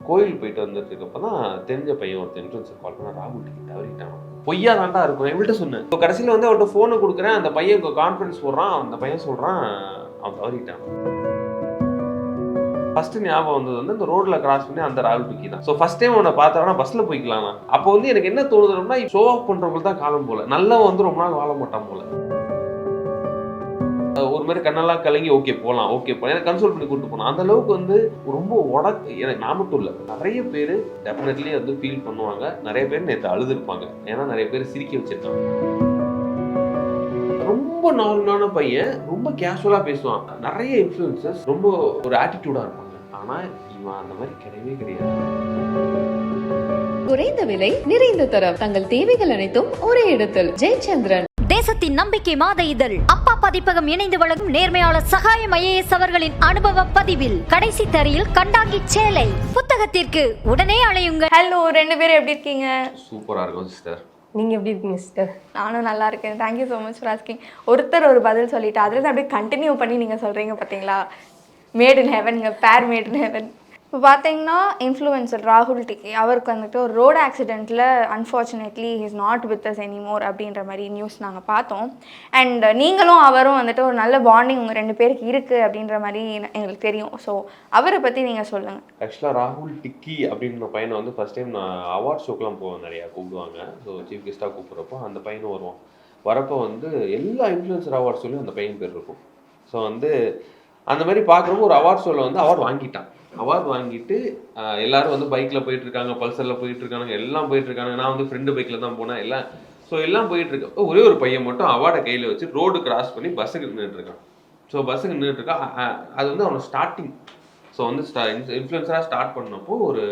கோயில் போயிட்டு வந்துட்டு இருக்கப்போ தான் தெரிஞ்ச பையன் ஒருத்தர் இன்ஃப்ளூயன்சர் கால் பண்ண ராகுல் டிக்கெட் தவறிட்டான். பொய்யா தாண்டா இருக்கும் இவள்கிட்ட சொன்னேன். இப்போ கடைசியில் வந்து அவர்கிட்ட ஃபோனை கொடுக்குறேன், அந்த பையன் கான்ஃபரன்ஸ் போடுறான், அந்த பையன் சொல்கிறான் அவன் தவறிட்டான். ஃபர்ஸ்ட் ஞாபகம் வந்தது வந்து இந்த ரோட்ல கிராஸ் பண்ணி அந்த ராகுல் டிக்கி தான். ஸோ ஃபர்ஸ்ட் டைம் உன்னை பார்த்தவனா பஸ்ல போய்க்கலாம். அப்போ வந்து எனக்கு என்ன தோணுதுன்னா ஷோ ஆஃப் பண்றவங்களுக்கு தான் காலம் போல, நல்லவன் வந்து ரொம்ப நாள் வாழ மாட்டான் போல. ஒரு மாதிரி கண்ணெல்லாம் கலங்கி ஓகே போகலாம் ஓகே போகலாம் எனக்கு கன்சோல் பண்ணி கூப்பிட்டு போனோம். அந்த அளவுக்கு வந்து ரொம்ப எனக்கு நான் மட்டும் இல்லை, நிறைய பேர் டெஃபினெட்லி வந்து ஃபீல் பண்ணுவாங்க. நிறைய பேர் நேற்று அழுதுருப்பாங்க, ஏன்னா நிறைய பேர் சிரிக்க வச்சிருக்காங்க. ரொம்ப நார்மலான பையன், ரொம்ப கேஷுவலா பேசுவான். நிறைய இன்ஃப்ளூயன்சர்ஸ் ரொம்ப ஒரு ஆட்டிடியூடா இருப்பாங்க. ஆனா இவன் அந்த மாதிரி கிடையவே கிடையாது. குறைந்த விலை நிறைந்த தரம், தங்கள் தேவைகள் அனைத்தும் ஒரே இடத்தில். ஜெயச்சந்திரன். தேசத்தின் நம்பிக்கை மாத இதழ் அப்பா பதிப்பகம் இணைந்து வழங்கும் நேர்மையாளர் சகாயம் IAS அவர்களின் அனுபவ பதிவில் கடைசி தரையில் கண்டாங்கி சேலை புத்தகத்திற்கு உடனே அழையுங்கள். ஹலோ, 2 பேரும் எப்படி இருக்கீங்க? சூப்பரா இருக்கும் சிஸ்டர். நீங்க எப்படி இருக்கீங்க சிஸ்டர்? நானும் நல்லா இருக்கேன். Thank you so much for asking. ஒருத்தர் ஒரு பதில் சொல்லிட்டு அதுலேருந்து அப்படியே கண்டினியூ பண்ணி நீங்கள் சொல்கிறீங்க பார்த்தீங்களா, மேட் இன் ஹெவனுங்க, பேர் மேட் இன் ஹெவன். இப்போ பார்த்தீங்கன்னா இன்ஃப்ளூயன்சர் ராகுல் டிக்கி அவருக்கு வந்துட்டு ஒரு ரோடு ஆக்சிடெண்ட்டில் unfortunately is not with us anymore அப்படின்ற மாதிரி நியூஸ் நாங்கள் பார்த்தோம். அண்ட் நீங்களும் அவரும் வந்துட்டு ஒரு நல்ல பாண்டிங் உங்கள் 2 பேருக்கு இருக்குது அப்படின்ற மாதிரி எங்களுக்கு தெரியும். ஸோ அவரை பற்றி நீங்கள் சொல்லுங்கள். ஆக்சுவலாக ராகுல் டிக்கி அப்படின்ற பையனை வந்து ஃபர்ஸ்ட் டைம் நான் அவார்ட் ஷோக்கெலாம் போவேன், நிறையா கூப்பிடுவாங்க. ஸோ சீஃப் கெஸ்ட்டாக கூப்பிட்றப்போ அந்த பையனும் வருவான். வரப்போ வந்து எல்லா இன்ஃப்ளூயன்சர் அவார்ட் ஷோலையும் அந்த பையன் பேர் இருக்கும். ஸோ வந்து அந்த மாதிரி பார்க்குறப்போ ஒரு அவார்ட் ஷோவில் வந்து அவார்டு வாங்கிட்டான். அவார்டு வாங்கிட்டு எல்லாரும் வந்து பைக்கில் போயிட்டுருக்காங்க, பல்சரில் போயிட்டுருக்காங்க, எல்லாம் போயிட்டுருக்காங்க. நான் வந்து ஃப்ரெண்டு பைக்கில் தான் போனேன் எல்லாம். ஸோ எல்லாம் போயிட்டுருக்க ஒரே ஒரு பையன் மட்டும் அவார்டை கையில் வச்சு ரோடு கிராஸ் பண்ணி பஸ்ஸுக்கு நின்றுட்டுருக்கான். ஸோ பஸ்ஸுக்கு நின்றுட்டுருக்கான். அது வந்து அவனை ஸ்டார்டிங். ஸோ வந்து இன்ஃப்ளூயன்சராக ஸ்டார்ட் பண்ணப்போ ஒரு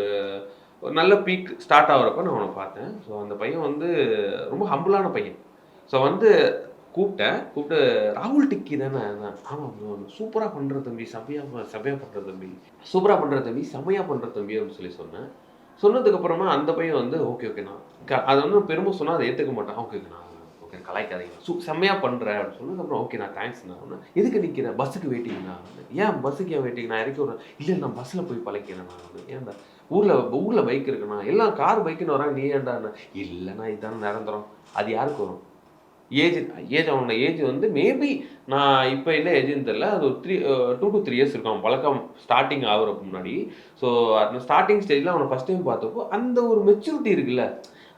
நல்ல பீக் ஸ்டார்ட் ஆகிறப்போ நான் அவனை பார்த்தேன். ஸோ அந்த பையன் வந்து ரொம்ப ஹம்பிளான பையன். ஸோ வந்து கூப்பிட்டு ராகுல் டிக்கி தானே, ஆமாம் சூப்பராக பண்ணுற தம்பி, செமையாக பண்ணுற தம்பி, சூப்பராக பண்ணுற தம்பி, செமையாக பண்ணுற தம்பி அப்படின்னு சொன்னேன். சொன்னதுக்கப்புறமா அந்த பையன் வந்து ஓகே நான் அதை வந்து பெருமை சொன்னால் அதை ஏற்றுக்க மாட்டேன். ஓகே ஓகே கலாய்க்காதீங்க, செம்மையாக பண்ணுறேன் அப்படின்னு சொன்னதுக்கப்புறம் ஓகே நான் தேங்க்ஸ்ண்ணா. எதுக்கு நிற்கிறேன், பஸ்ஸுக்கு வெயிட்டிங்கண்ணா. ஏன் பஸ்ஸுக்கு ஏன் வெயிட்டிங், நான் இறக்கி விட்றேன். இல்லை நான் பஸ்ஸில் போய் பழக்கிறேன். நான் வந்து ஏன்டா ஊரில் பைக் இருக்குண்ணா, எல்லாம் கார் பைக்குன்னு வராங்க, நீ ஏன்டாண்ணா. இல்லைண்ணா இதுதானே நிரந்தரம். அது யாருக்கு வரும்? அவனோட ஏஜ் வந்து மேபி நான் இப்போ என்ன ஏஜ்னு தெரியல, அது ஒரு 2 to 3 years இருக்கும் பழக்கம் ஸ்டார்டிங் ஆகுறதுக்கு முன்னாடி. ஸோ அந்த ஸ்டார்டிங் ஸ்டேஜில் அவனை ஃபஸ்ட் டைம் பார்த்தப்போ அந்த ஒரு மெச்சூரிட்டி இருக்குல்ல,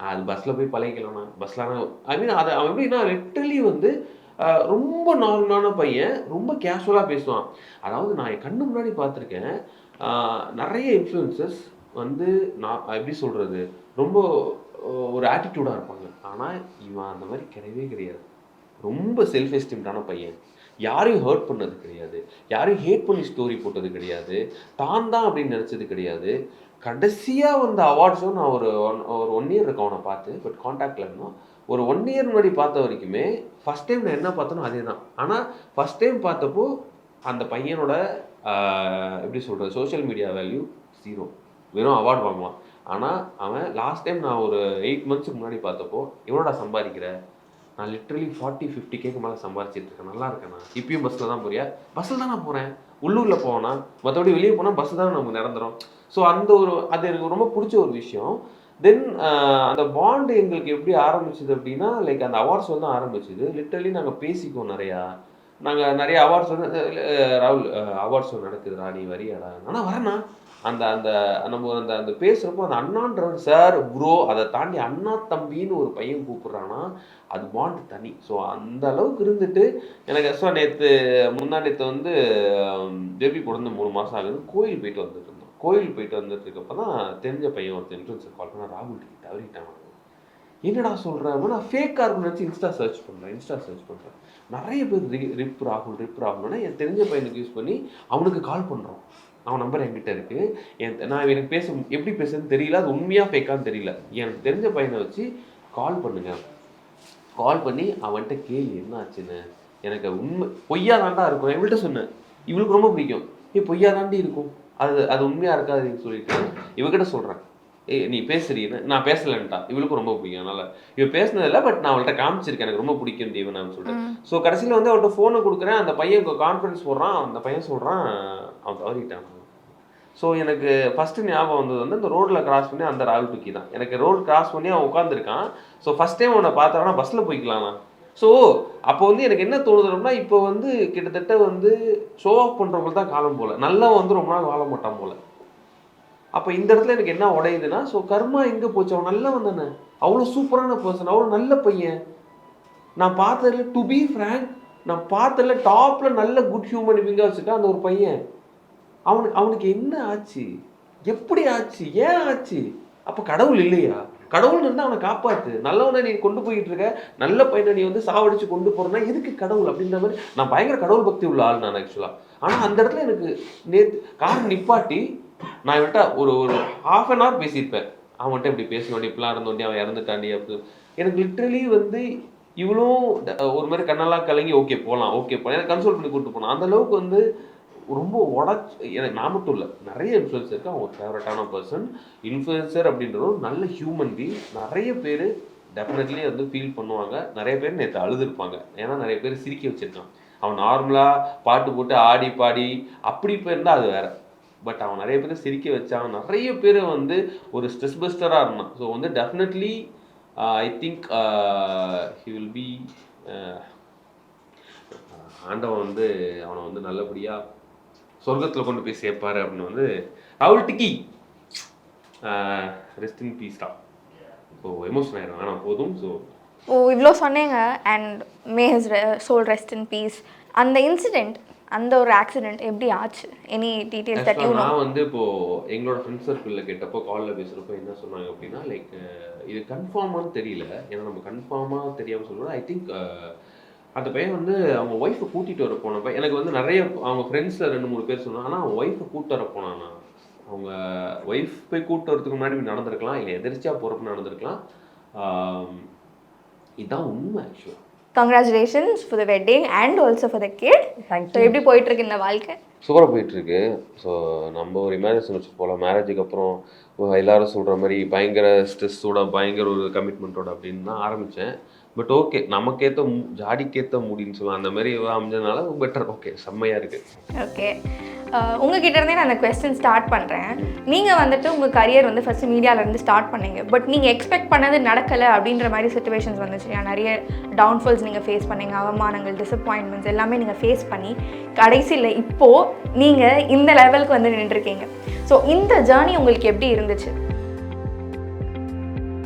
அது பஸ்ஸில் போய் பழகிக்கலாம்ண்ணா. பஸ்லாம் ஐ மீன் அதை அவன் எப்படின்னா லிட்டரலி வந்து ரொம்ப நார்மலான பையன், ரொம்ப கேஷுவலாக பேசுவான். அதாவது நான் என் கண்ணு முன்னாடி பார்த்துருக்கேன் நிறைய இன்ஃப்ளூயன்சர்ஸ் வந்து நான் எப்படி சொல்கிறது ரொம்ப ஒரு ஆட்டிடியூடாக இருப்பாங்க. ஆனால் இவன் அந்த மாதிரி கிடையவே கிடையாது. ரொம்ப செல்ஃப் எஸ்டீம்டான பையன், யாரையும் ஹர்ட் பண்ணது கிடையாது, யாரையும் ஹேட் பண்ணி ஸ்டோரி போட்டது கிடையாது, தான் அப்படின்னு நினச்சது கிடையாது. கடைசியாக வந்த அவார்ட்ஸோ நான் ஒரு 1 year இருக்கும் அவனை பார்த்து, பட் காண்டாக்டில் இருந்தோம். ஒரு 1 year முன்னாடி பார்த்த வரைக்குமே ஃபஸ்ட் டைம் நான் என்ன பார்த்தனோ அதே தான். ஆனால் ஃபஸ்ட் டைம் பார்த்தப்போ அந்த பையனோட எப்படி சொல்கிறது சோஷியல் மீடியா வேல்யூ 0, வெறும் அவார்டு வாங்குவான். ஆனால் அவன் லாஸ்ட் டைம் நான் ஒரு 8 months முன்னாடி பார்த்தப்போ எவ்வளோடா சம்பாதிக்கிற, நான் லிட்ரலி 40-50K மேலே சம்பாதிச்சிட்டு இருக்கேன், நல்லா இருக்கேண்ணா. இப்பயும் பஸ்ஸில் தான் போறியா, பஸ்ஸில் தான் நான் போகிறேன், உள்ளூரில் போவேன்னா, மற்றபடி வெளியே போனால் பஸ்ஸு தான் நமக்கு நிரந்தரம். ஸோ அந்த அது எனக்கு ரொம்ப பிடிச்ச ஒரு விஷயம். தென் அந்த பாண்டு எங்களுக்கு எப்படி ஆரம்பிச்சிது அப்படின்னா லைக் அந்த அவார்ட்ஸ் வந்து ஆரம்பிச்சிது. லிட்ரலி நாங்கள் பேசிக்குவோம் நாங்கள் நிறைய அவார்ட்ஸ் வந்து ராகுல் அவார்ட்ஸ் நடக்குதுடா நீ வரியாடா, ஆனால் வரேண்ணா. அந்த நம்ம அந்த பேசுகிறப்போ அந்த அண்ணான்றவர் சார் ப்ரோ, அதை தாண்டி அண்ணா தம்பின்னு ஒரு பையன் கூப்பிட்றான்னா அது பாண்டு தனி. ஸோ அந்த அளவுக்கு இருந்துட்டு எனக்கு முந்தா நேற்று வந்து பேபி பிறந்து 3 மாதம் ஆகுது. கோயில் போயிட்டு வந்துட்டு இருக்கப்போ தான் தெரிஞ்ச பையன் ஒருத்தர் இன்ஃப்ளூயன்சர் கால் பண்ண ராகுல் டிக்கி தவறிட்டான். என்னடா சொல்கிறேன், நான் ஃபேக்காக இருக்குன்னு நினச்சி இன்ஸ்டா சர்ச் பண்ணுறேன். நிறைய பேர் ரிப் ராகுல்னா என் தெரிஞ்ச பையனுக்கு யூஸ் பண்ணி அவனுக்கு கால் பண்ணுறோம். அவன் நம்பர் என்கிட்ட இருக்குது. நான் எனக்கு எப்படி பேசுறதுன்னு தெரியல, அது உண்மையாக ஃபேக்கான்னு தெரியல. எனக்கு தெரிஞ்ச பையனை வச்சு கால் பண்ணி அவன்கிட்ட கேள்வி என்ன ஆச்சுன்னு. எனக்கு உண்மை பொய்யா தாண்டா இருக்கும் இவள்கிட்ட சொன்னேன். இவளுக்கு ரொம்ப பிடிக்கும். பொய்யா தாண்டி இருக்கும், அது உண்மையாக இருக்காதுன்னு சொல்லிட்டு இவகிட்ட சொல்கிறேன். நீ பேசுறீன்னு. நான் பேசலன்ட்டா. இவளுக்கும் ரொம்ப பிடிக்கும். அதனால இவ பேசினதில்லை, பட் நான் அவள்கிட்ட காமிச்சிருக்கேன் எனக்கு ரொம்ப பிடிக்கும் தீவனான்னு சொல்லிட்டு. ஸோ கடைசியில் வந்து அவள்கிட்ட ஃபோனை கொடுக்குறேன், அந்த பையன் கான்ஃபரன்ஸ் போடுறான், அந்த பையன் சொல்கிறான் அவன் தவறிட்டான். ஸோ எனக்கு ஃபஸ்ட்டு ஞாபகம் வந்தது வந்து இந்த ரோட்டில் கிராஸ் பண்ணி அந்த ராகுல் டுக்கி தான். எனக்கு ரோடு கிராஸ் பண்ணி அவன் உட்காந்துருக்கான். ஸோ ஃபஸ்ட் டைம் அவனை பார்த்தானா பஸ்ஸில் போய்க்கலாம்ண்ணா. ஸோ அப்போ வந்து எனக்கு என்ன தோணுதுன்னா, இப்போ வந்து கிட்டத்தட்ட வந்து ஷோ ஆஃப் பண்ணுறவங்க தான் காலம் போல், நல்லவன் வந்து ரொம்ப நாள் வாழ மாட்டான் போல். அப்போ இந்த இடத்துல எனக்கு என்ன உடையுதுன்னா, ஸோ கர்மா எங்கே போச்சு? அவன் நல்லவன் தானே, அவ்வளோ சூப்பரான பர்சன், அவ்வளோ நல்ல பையன். நான் பார்த்ததுல டு பி ஃப்ராங்க், நான் பார்த்ததுல டாப்பில் நல்ல குட் ஹியூமன் பீயிங்காக வச்சுருக்கான் அந்த ஒரு பையன். அவனுக்கு என்ன ஆச்சு? எப்படி ஆச்சு? ஏன் ஆச்சு? அப்போ கடவுள் இல்லையா? கடவுள் இருந்தால் அவனை காப்பாற்று. நல்லவனை நீ கொண்டு போயிட்டு இருக்க, நல்ல பையனை நீ வந்து சாவடிச்சு கொண்டு போகிறனா எதுக்கு கடவுள்? அப்படின்ற மாதிரி நான் பயங்கர கடவுள் பக்தி உள்ள ஆள் நான் ஆக்சுவலாக. ஆனால் அந்த இடத்துல எனக்கு நேற்று கார் நிப்பாட்டி நான் இவன்ட்ட ஒரு 1/2 hour பேசியிருப்பேன். அவன்கிட்ட இப்படி பேசினோண்டி, இப்படிலாம் இருந்தோண்டி, அவன் இறந்துட்டாண்டி அப்படி. எனக்கு லிட்ரலி வந்து இவ்வளோ ஒரு மாதிரி கண்ணெல்லாம் கலங்கி ஓகே போகலாம் எனக்கு கன்சோல் பண்ணி கூப்பிட்டு போனான். அந்த அளவுக்கு வந்து ரொம்ப எனக்கு நான் மட்டும் இல்லை, நிறைய இன்ஃப்ளூயன்சருக்கு அவன் ஒரு ஃபேவரட்டான பர்சன். இன்ஃப்ளூயன்சர் அப்படின்றதும் நல்ல ஹியூமன் பீங். நிறைய பேர் டெஃபினெட்லி வந்து ஃபீல் பண்ணுவாங்க. நிறைய பேர் நேற்று அழுதுருப்பாங்க. ஏன்னா நிறைய பேர் சிரிக்க வச்சுருக்கான். அவன் நார்மலாக பாட்டு போட்டு ஆடி பாடி அப்படி போயிருந்தால் அது வேறு. பட் அவன் நிறைய பேர் சிரிக்க வச்சான். நிறைய பேர் வந்து ஒரு ஸ்ட்ரெஸ் பஸ்டராக இருந்தான். ஸோ வந்து definitely I think he will be ஆண்டவன் வந்து அவனை வந்து நல்லபடியாக சொர்க்கத்தில் கொண்டு போய் சேர்ப்பாரு அப்படின்னு வந்து ராகுல் டிக்கி ரெஸ்ட் இன் பீஸ் தான். ஸோ எமோஷன் ஆகிடும் ஆனால் போதும். ஸோ இவ்வளோ சொன்னீங்க and may his soul rest in peace. அந்த இன்சிடெண்ட், அந்த ஒரு ஆக்சிடென்ட் எப்படி ஆச்சு? Any details that you know? நான் வந்து இப்போது எங்களோட ஃப்ரெண்ட்ஸ் சர்க்கிளில் கேட்டப்போ, காலில் பேசுகிறப்போ என்ன சொன்னாங்க அப்படின்னா, லைக் இது கன்ஃபார்மானு தெரியல. ஏன்னா நம்ம கன்ஃபார்மாக தெரியாமல் சொல்லுவோம். ஐ திங்க் அந்த பையன் வந்து அவங்க ஒய்ஃபை கூட்டிகிட்டு வர போனப்ப எனக்கு வந்து நிறைய அவங்க ஃப்ரெண்ட்ஸில் 2-3 பேர் சொன்னாங்க. ஆனால் அவன் ஒய்ஃபை கூப்பிட்டு வர போனானா, அவங்க ஒய்ஃப் போய் கூப்பிட்டு வரதுக்கு முன்னாடி நடந்திருக்கலாம், இல்லை எதிர்ச்சியாக போகிறப்ப நடந்திருக்கலாம். இதுதான் உண்மை ஆக்சுவலாக. Congratulations for the wedding and also for the kid. So எப்படி போயிட்டுருக்கு இந்த வாழ்க்கை? சூப்பராக போயிட்டுருக்கு. ஸோ நம்ம ஒரு இமேஜினேஷன் வச்சு போகலாம். மேரேஜுக்கு அப்புறம் எல்லாரும் சொல்கிற மாதிரி பயங்கர ஸ்ட்ரெஸ்ஸோட, பயங்கர ஒரு கமிட்மெண்ட்டோட அப்படின்னு தான் ஆரம்பித்தேன். பட் ஓகே, நமக்கேற்ற ஜாடிக்கேற்ற முடின்னு சொல்லலாம், அந்த மாதிரி அமைஞ்சதுனால பெட்டர். ஓகே, செம்மையாக இருக்குது. ஓகே, உங்ககிட்ட இருந்தே நான் அந்த கொஸ்டின் ஸ்டார்ட் பண்ணுறேன். நீங்கள் வந்துட்டு உங்கள் கரியர் வந்து ஃபஸ்ட்டு மீடியாவிலேருந்து ஸ்டார்ட் பண்ணீங்க. பட் நீங்கள் எக்ஸ்பெக்ட் பண்ணது நடக்கலை அப்படின்ற மாதிரி சுச்சுவேஷன்ஸ் வந்துச்சு. நிறைய டவுன்ஃபால்ஸ் நீங்கள் ஃபேஸ் பண்ணீங்க, அவமானங்கள், டிசப்பாயின்மெண்ட்ஸ் எல்லாமே நீங்கள் ஃபேஸ் பண்ணி கடைசியில் இப்போது நீங்கள் இந்த லெவலுக்கு வந்து நின்றுருக்கீங்க. ஸோ இந்த ஜேர்னி உங்களுக்கு எப்படி இருந்துச்சு?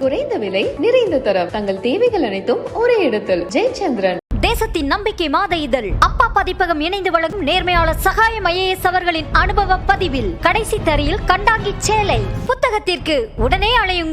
குறைந்த விலை, நிறைந்த தரம், தங்கள் தேவைகள் அனைத்தும் ஒரே இடத்தில். ஜெயச்சந்திரன். தேசத்தின் நம்பிக்கை மாத இதழ் அப்பா பதிப்பகம் இணைந்து வழங்கும் நேர்மையாளர் சகாயம் ஐஏஎஸ் அவர்களின் அனுபவ பதிவில் கடைசி தரையில் கண்டாங்கி சேலை. புத்தகத்திற்கு உடனே அழையுங்கள்.